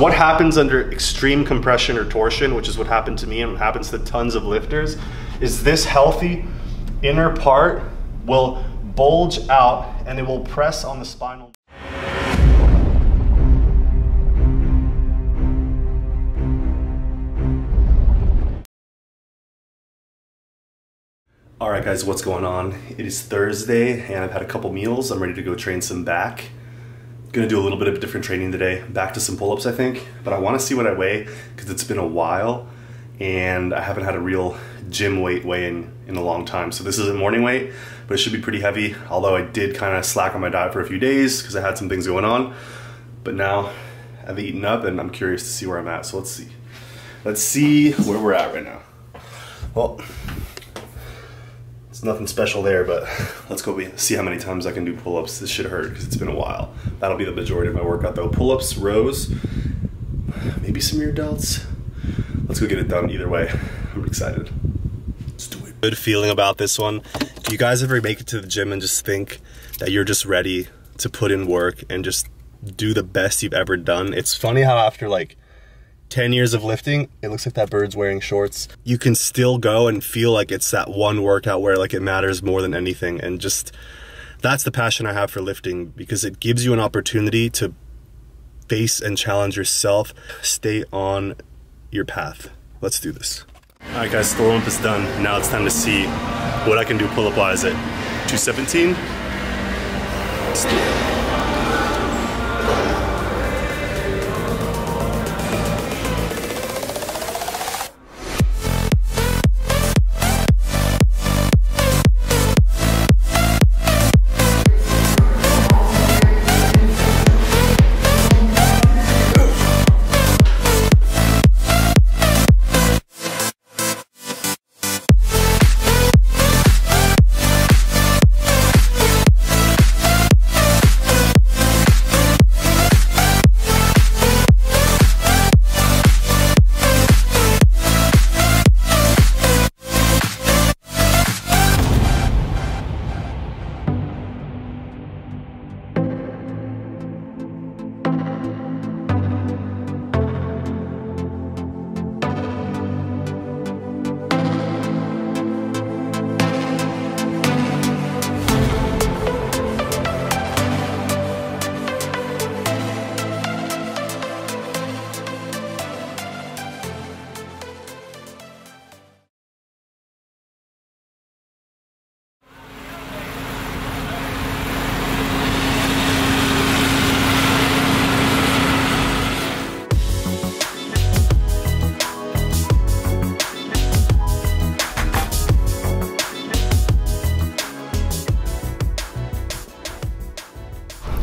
what happens under extreme compression or torsion, which is what happened to me and what happens to tons of lifters, is this healthy inner part will bulge out and it will press on the spinal. All right guys, what's going on? It is Thursday and I've had a couple meals. I'm ready to go train some back. Gonna do a little bit of different training today. Back to some pull-ups, I think, but I wanna see what I weigh because it's been a while and I haven't had a real gym weight weigh-in in a long time. So this isn't morning weight, but it should be pretty heavy, although I did kind of slack on my diet for a few days because I had some things going on. But now I've eaten up and I'm curious to see where I'm at. So let's see. Let's see where we're at right now. Well, nothing special there, but let's go see how many times I can do pull-ups. This should hurt because it's been a while. That'll be the majority of my workout though. Pull-ups, rows, maybe some rear delts. Let's go get it done either way. I'm excited. Let's do it. Good feeling about this one. Do you guys ever make it to the gym and just think that you're just ready to put in work and just do the best you've ever done? It's funny how after like 10 years of lifting, it looks like that bird's wearing shorts. You can still go and feel like it's that one workout where like it matters more than anything. And just, that's the passion I have for lifting because it gives you an opportunity to face and challenge yourself. Stay on your path. Let's do this. All right guys, the warm-up is done. Now it's time to see what I can do pull-up wise at 217. Let's do it.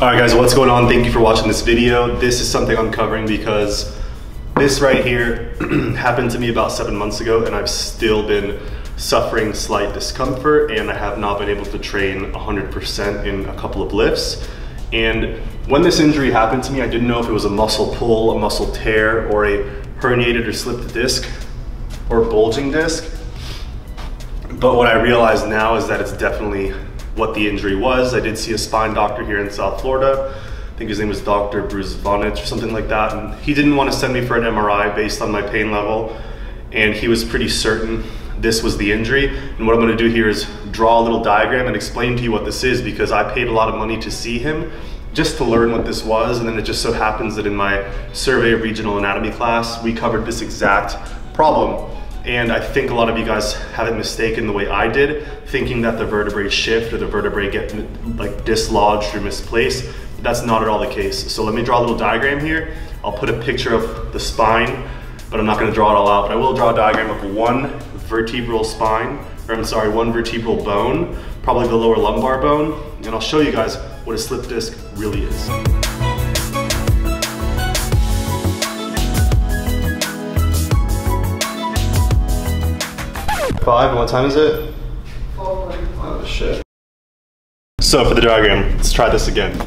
All right guys, what's going on? Thank you for watching this video. This is something I'm covering because this right here happened to me about 7 months ago and I've still been suffering slight discomfort and I have not been able to train 100% in a couple of lifts. And when this injury happened to me, I didn't know if it was a muscle pull, a muscle tear, or a herniated or slipped disc or bulging disc. But what I realize now is that it's definitely what the injury was. I did see a spine doctor here in South Florida. I think his name was Dr. Bruce Vonich or something like that. And he didn't want to send me for an MRI based on my pain level. And he was pretty certain this was the injury. And what I'm gonna do here is draw a little diagram and explain to you what this is because I paid a lot of money to see him just to learn what this was. And then it just so happens that in my survey regional anatomy class, we covered this exact problem. And I think a lot of you guys have it mistaken the way I did, thinking that the vertebrae shift or the vertebrae get like dislodged or misplaced. That's not at all the case. So let me draw a little diagram here. I'll put a picture of the spine, but I'm not gonna draw it all out, but I will draw a diagram of one vertebral spine, or I'm sorry, one vertebral bone, probably the lower lumbar bone, and I'll show you guys what a slip disc really is. 5, and what time is it? 4:45. Oh shit. So for the diagram, let's try this again.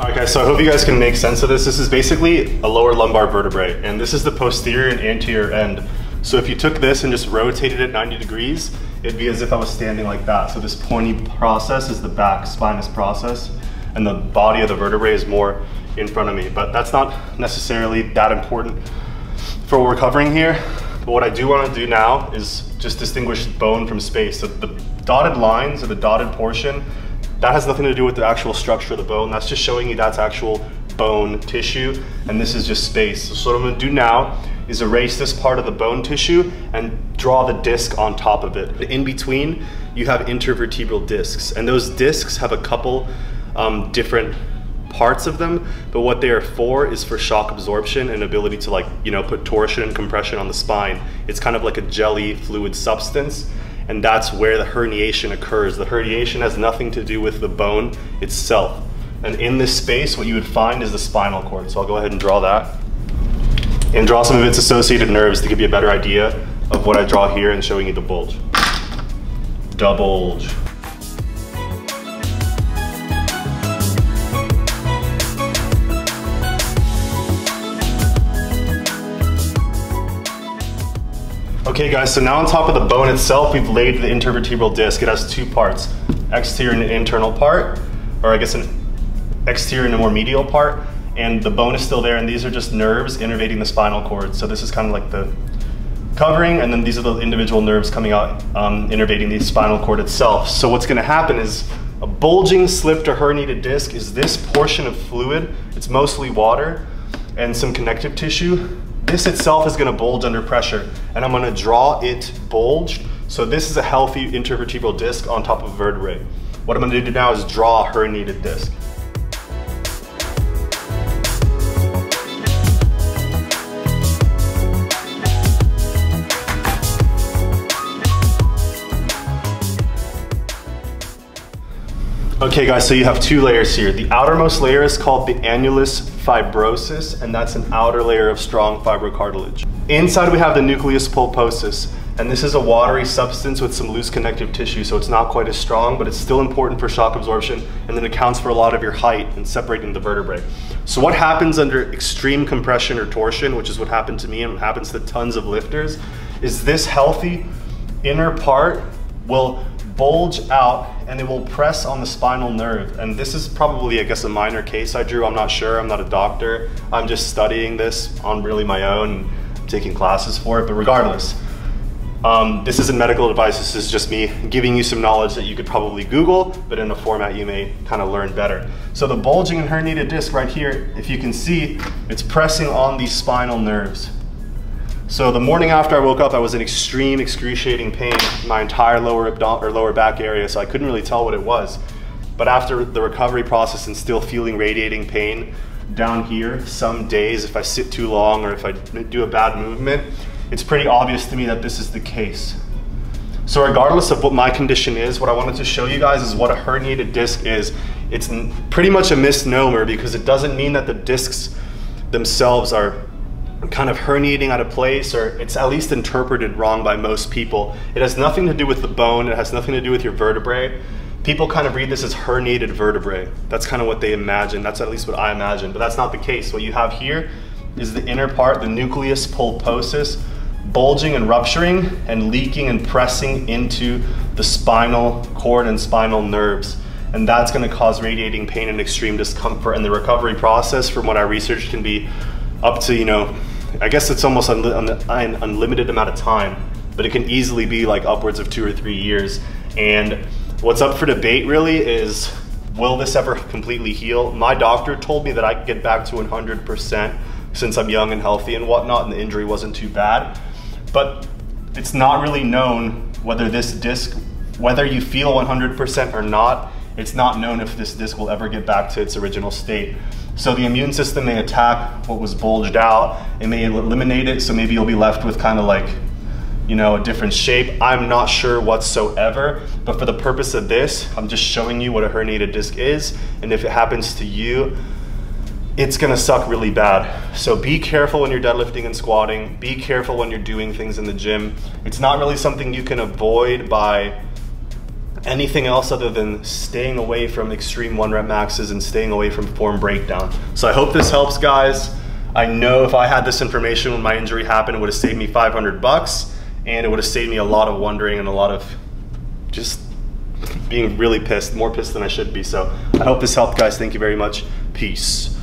Alright guys, so I hope you guys can make sense of this. This is basically a lower lumbar vertebrae, and this is the posterior and anterior end. So if you took this and just rotated it 90 degrees, it'd be as if I was standing like that. So this pointy process is the back spinous process, and the body of the vertebrae is more in front of me. But that's not necessarily that important for what we're covering here. But what I do want to do now is just distinguish bone from space. So the dotted lines, or the dotted portion, that has nothing to do with the actual structure of the bone. That's just showing you that's actual bone tissue, and this is just space. So what I'm going to do now is erase this part of the bone tissue and draw the disc on top of it. In between, you have intervertebral discs, and those discs have a couple different parts of them, but what they are for is for shock absorption and ability to, like, you know, put torsion and compression on the spine. It's kind of like a jelly fluid substance, and that's where the herniation occurs. The herniation has nothing to do with the bone itself. And in this space, what you would find is the spinal cord. So I'll go ahead and draw that, and draw some of its associated nerves to give you a better idea of what I draw here and showing you the bulge. The bulge. Okay guys, so now on top of the bone itself, we've laid the intervertebral disc. It has two parts, exterior and an internal part, or I guess an exterior and a more medial part, and the bone is still there, and these are just nerves innervating the spinal cord. So this is kind of like the covering, and then these are the individual nerves coming out, innervating the spinal cord itself. So what's gonna happen is a bulging, slipped, or herniated disc is this portion of fluid. It's mostly water and some connective tissue. This itself is gonna bulge under pressure, and I'm gonna draw it bulged. So this is a healthy intervertebral disc on top of vertebrae. What I'm gonna do now is draw a herniated disc. Okay guys, so you have two layers here. The outermost layer is called the annulus fibrosus, and that's an outer layer of strong fibrocartilage. Inside we have the nucleus pulposus, and this is a watery substance with some loose connective tissue, so it's not quite as strong, but it's still important for shock absorption, and then accounts for a lot of your height and separating the vertebrae. So what happens under extreme compression or torsion, which is what happened to me and what happens to tons of lifters, is this healthy inner part will bulge out and it will press on the spinal nerve. And this is probably, I guess, a minor case I drew. I'm not sure, I'm not a doctor. I'm just studying this on really my own, taking classes for it, but regardless, this isn't medical advice, this is just me giving you some knowledge that you could probably Google, but in a format you may kind of learn better. So the bulging and herniated disc right here, if you can see, it's pressing on these spinal nerves. So the morning after I woke up, I was in extreme excruciating pain, my entire lower back area, so I couldn't really tell what it was. But after the recovery process and still feeling radiating pain down here, some days if I sit too long or if I do a bad movement, it's pretty obvious to me that this is the case. So regardless of what my condition is, what I wanted to show you guys is what a herniated disc is. It's pretty much a misnomer because it doesn't mean that the discs themselves are kind of herniating out of place, or it's at least interpreted wrong by most people. It has nothing to do with the bone, it has nothing to do with your vertebrae. People kind of read this as herniated vertebrae. That's kind of what they imagine, that's at least what I imagine, but that's not the case. What you have here is the inner part, the nucleus pulposus, bulging and rupturing and leaking and pressing into the spinal cord and spinal nerves. And that's gonna cause radiating pain and extreme discomfort, and the recovery process, from what I researched, can be up to, you know, I guess it's almost an unlimited amount of time, but it can easily be like upwards of 2 or 3 years. And what's up for debate really is, will this ever completely heal? My doctor told me that I could get back to 100% since I'm young and healthy and whatnot, and the injury wasn't too bad. But it's not really known whether this disc, whether you feel 100% or not, it's not known if this disc will ever get back to its original state. So the immune system may attack what was bulged out, it may eliminate it, so maybe you'll be left with kind of like, you know, a different shape. I'm not sure whatsoever, but for the purpose of this, I'm just showing you what a herniated disc is, and if it happens to you, it's gonna suck really bad. So be careful when you're deadlifting and squatting, be careful when you're doing things in the gym. It's not really something you can avoid by anything else other than staying away from extreme 1 rep maxes and staying away from form breakdown. So I hope this helps, guys. I know if I had this information when my injury happened, it would have saved me $500, and it would have saved me a lot of wondering and a lot of just being really pissed, more pissed than I should be. So I hope this helped, guys. Thank you very much. Peace.